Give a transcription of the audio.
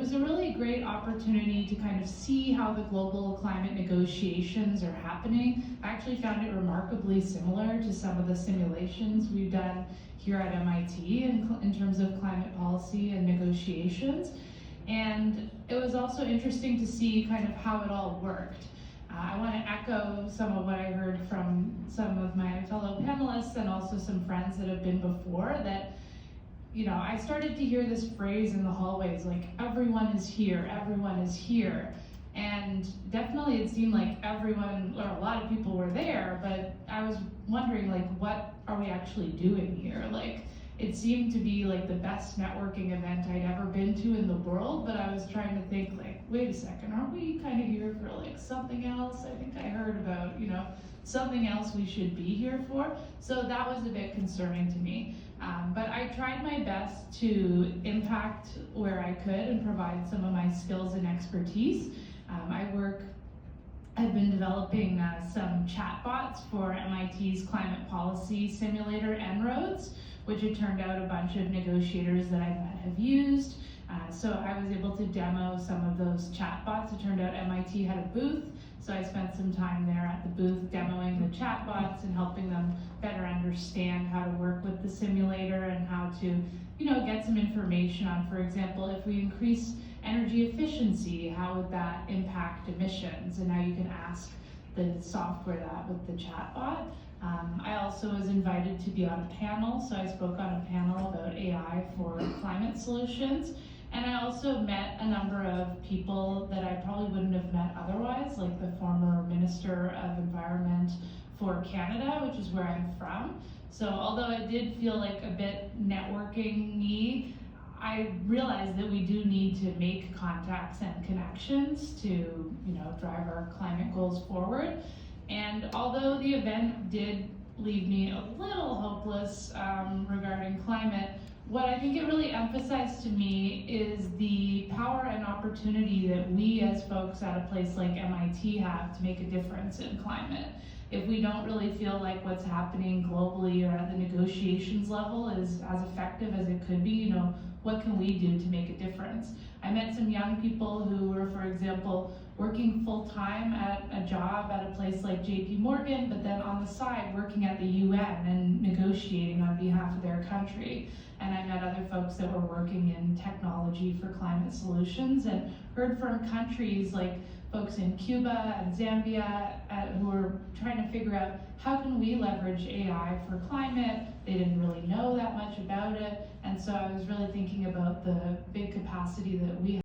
was a really great opportunity to kind of see how the global climate negotiations are happening. I actually found it remarkably similar to some of the simulations we've done here at MIT in terms of climate policy and negotiations. And it was also interesting to see kind of how it all worked. I want to echo some of what I heard from some of my fellow panelists and also some friends that have been before, that I started to hear this phrase in the hallways, like, everyone is here, everyone is here. And definitely it seemed like everyone, or a lot of people were there, but I was wondering, like, what are we actually doing here? Like, it seemed to be like the best networking event I'd ever been to in the world, but I was trying to think, like, wait a second, aren't we kind of here for like something else? I think I heard about, something else we should be here for. So that was a bit concerning to me. But I tried my best to impact where I could and provide some of my skills and expertise. I've been developing some chatbots for MIT's climate policy simulator, En-ROADS, which it turned out a bunch of negotiators that I've met have used. So I was able to demo some of those chatbots. It turned out MIT had a booth, so I spent some time there at the booth demoing the chatbots and helping them better understand how to work with the simulator and how to, get some information on, for example, if we increase energy efficiency, how would that impact emissions? And now you can ask the software that with the chatbot. I also was invited to be on a panel, so I spoke on a panel about AI for climate solutions. And I also met a number of people that I probably wouldn't have met otherwise, like the former Minister of Environment for Canada, which is where I'm from. So although it did feel like a bit networking-y, I realized that we do need to make contacts and connections to, drive our climate goals forward. And although the event did leave me a little hopeless regarding climate, what I think it really emphasized to me is the power and opportunity that we as folks at a place like MIT have to make a difference in climate. If we don't really feel like what's happening globally or at the negotiations level is as effective as it could be, what can we do to make a difference? I met some young people who were, for example, working full-time at a job at a place like JP Morgan, but then on the side working at the UN and negotiating on behalf of their country. And I met other folks that were working in technology for climate solutions and heard from countries like folks in Cuba and Zambia who were trying to figure out how can we leverage AI for climate. They didn't really know that much about it. And so I was really thinking about the big capacity that we have